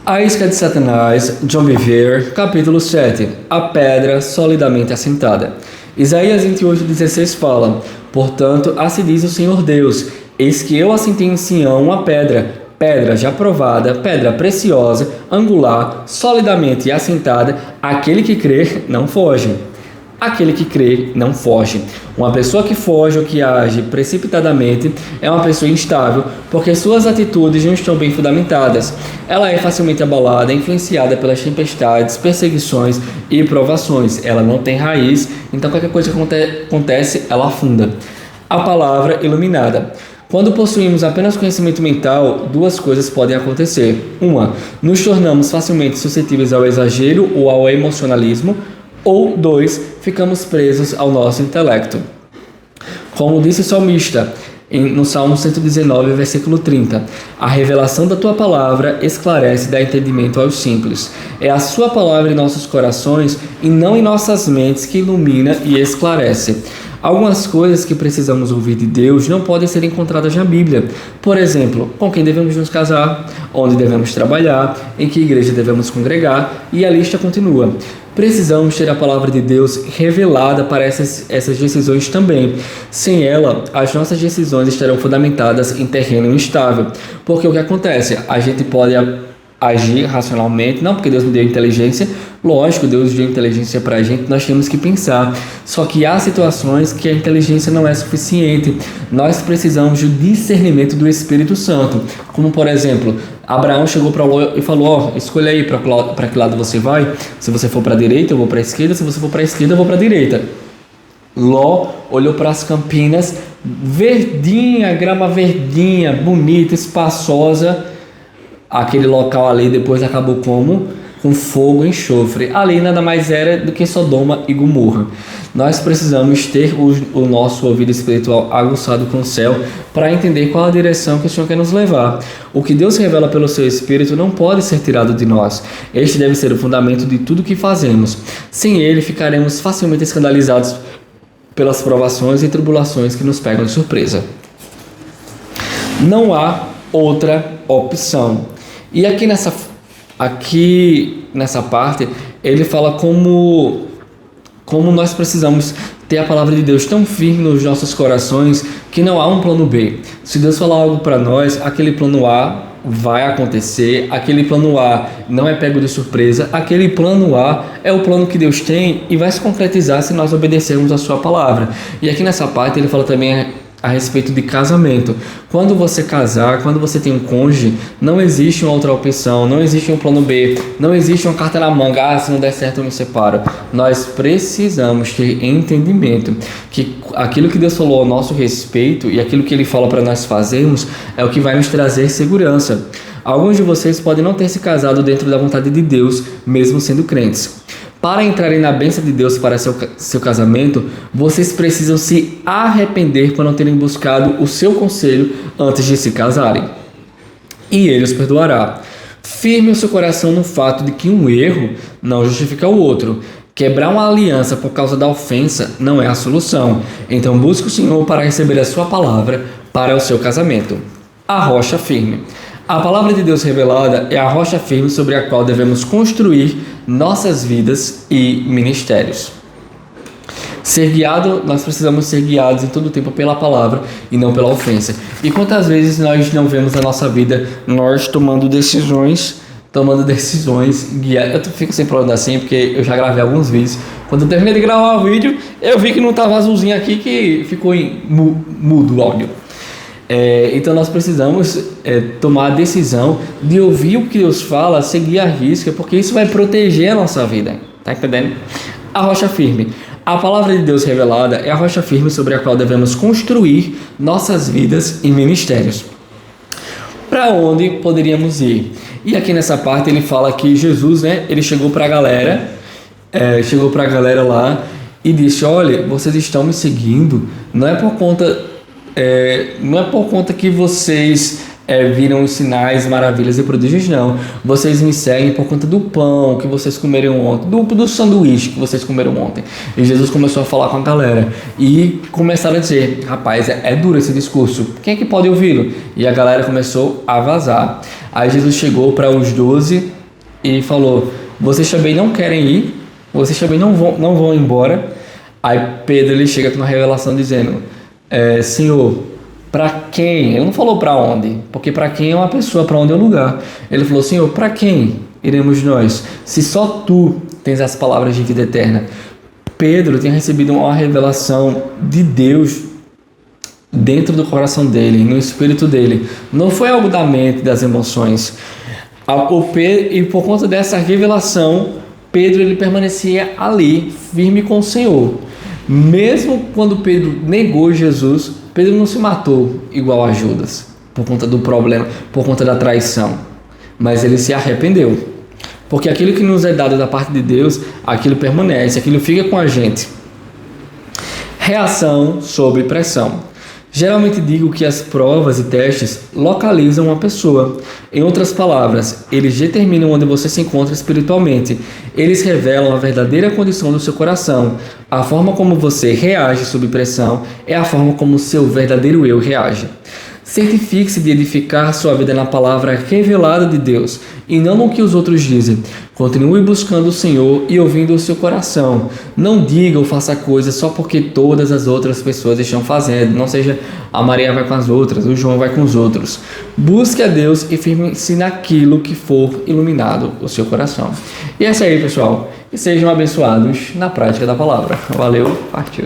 A Isca de Satanás, John Bevere, capítulo 7. A pedra solidamente assentada. Isaías 28:16 fala: Portanto, assim diz o Senhor Deus: Eis que eu assentei em Sião uma pedra, pedra já provada, pedra preciosa, angular, solidamente assentada. Aquele que crer não foge. Aquele que crê não foge. Uma pessoa que foge ou que age precipitadamente é uma pessoa instável, porque suas atitudes não estão bem fundamentadas. Ela é facilmente abalada, influenciada pelas tempestades, perseguições e provações. Ela não tem raiz, então qualquer coisa que acontece, ela afunda. A palavra iluminada. Quando possuímos apenas conhecimento mental, duas coisas podem acontecer. Uma, nos tornamos facilmente suscetíveis ao exagero ou ao emocionalismo. Ou dois, ficamos presos ao nosso intelecto. Como disse o salmista no Salmo 119, versículo 30, a revelação da tua palavra esclarece e dá entendimento aos simples. É a sua palavra em nossos corações e não em nossas mentes que ilumina e esclarece. Algumas coisas que precisamos ouvir de Deus não podem ser encontradas na Bíblia. Por exemplo, com quem devemos nos casar, onde devemos trabalhar, em que igreja devemos congregar, e a lista continua. Precisamos ter a palavra de Deus revelada para essas decisões também. Sem ela, as nossas decisões estarão fundamentadas em terreno instável. Porque o que acontece? A gente pode agir racionalmente, não porque Deus me deu inteligência, lógico, Deus deu inteligência para a gente, nós temos que pensar, só que há situações que a inteligência não é suficiente, nós precisamos do discernimento do Espírito Santo, como por exemplo, Abraão chegou para Ló e falou, escolha aí para que lado você vai, se você for para a direita eu vou para a esquerda, se você for para a esquerda eu vou para a direita. Ló olhou para as campinas, verdinha, grama verdinha, bonita, espaçosa. Aquele local ali depois acabou como? Com fogo e enxofre. Ali nada mais era do que Sodoma e Gomorra. Nós precisamos ter o nosso ouvido espiritual aguçado com o céu para entender qual a direção que o Senhor quer nos levar. O que Deus revela pelo seu Espírito não pode ser tirado de nós. Este deve ser o fundamento de tudo que fazemos. Sem ele, ficaremos facilmente escandalizados pelas provações e tribulações que nos pegam de surpresa. Não há outra opção. E aqui nessa parte, ele fala como nós precisamos ter a palavra de Deus tão firme nos nossos corações que não há um plano B. Se Deus falar algo para nós, aquele plano A vai acontecer, aquele plano A não é pego de surpresa, aquele plano A é o plano que Deus tem e vai se concretizar se nós obedecermos a sua palavra. E aqui nessa parte ele fala também a respeito de casamento. Quando você casar, quando você tem um cônjuge, não existe uma outra opção, não existe um plano B, não existe uma carta na manga, se não der certo eu me separo. Nós precisamos ter entendimento que aquilo que Deus falou ao nosso respeito e aquilo que Ele fala para nós fazermos é o que vai nos trazer segurança. Alguns de vocês podem não ter se casado dentro da vontade de Deus, mesmo sendo crentes. Para entrarem na bênção de Deus para seu casamento, vocês precisam se arrepender por não terem buscado o seu conselho antes de se casarem. E Ele os perdoará. Firme o seu coração no fato de que um erro não justifica o outro. Quebrar uma aliança por causa da ofensa não é a solução. Então busque o Senhor para receber a sua palavra para o seu casamento. A rocha firme. A palavra de Deus revelada é a rocha firme sobre a qual devemos construir nossas vidas e ministérios. Nós precisamos ser guiados em todo o tempo pela palavra e não pela ofensa. E quantas vezes nós não vemos na nossa vida nós tomando decisões guiadas? Eu fico sempre falando assim porque eu já gravei alguns vídeos. Quando eu terminei de gravar o vídeo, eu vi que não estava azulzinho aqui, que ficou mudo o áudio. Então nós precisamos tomar a decisão de ouvir o que Deus fala, seguir a risca, porque isso vai proteger a nossa vida. Tá entendendo? A rocha firme. A palavra de Deus revelada é a rocha firme sobre a qual devemos construir nossas vidas e ministérios. Para onde poderíamos ir? E aqui nessa parte ele fala que Jesus, ele chegou para a galera lá e disse: olha, vocês estão me seguindo, não é por conta que vocês viram os sinais, maravilhas e prodígios, não. Vocês me seguem por conta do pão que vocês comeram ontem, do sanduíche que vocês comeram ontem. E Jesus começou a falar com a galera e começaram a dizer: rapaz, é duro esse discurso, quem é que pode ouvi-lo? E a galera começou a vazar. Aí Jesus chegou para os 12 e falou: vocês também não querem ir? Vocês também não vão embora? Aí Pedro ele chega com uma revelação dizendo: Senhor, para quem? Ele não falou para onde, porque para quem é uma pessoa, para onde é um lugar. Ele falou: Senhor, para quem iremos nós? Se só tu tens as palavras de vida eterna. Pedro tinha recebido uma revelação de Deus dentro do coração dele, no espírito dele. Não foi algo da mente, das emoções. E por conta dessa revelação, Pedro ele permanecia ali, firme com o Senhor. Mesmo quando Pedro negou Jesus, Pedro não se matou igual a Judas, por conta do problema, por conta da traição. Mas ele se arrependeu. Porque aquilo que nos é dado da parte de Deus, aquilo permanece, aquilo fica com a gente. Reação sob pressão. Geralmente digo que as provas e testes localizam uma pessoa. Em outras palavras, eles determinam onde você se encontra espiritualmente. Eles revelam a verdadeira condição do seu coração. A forma como você reage sob pressão é a forma como o seu verdadeiro eu reage. Certifique-se de edificar sua vida na palavra revelada de Deus e não no que os outros dizem. Continue buscando o Senhor e ouvindo o seu coração. Não diga ou faça coisas só porque todas as outras pessoas estão fazendo. Não seja a Maria vai com as outras, o João vai com os outros. Busque a Deus e firme-se naquilo que for iluminado o seu coração. E é isso aí, pessoal. E sejam abençoados na prática da palavra. Valeu, partiu.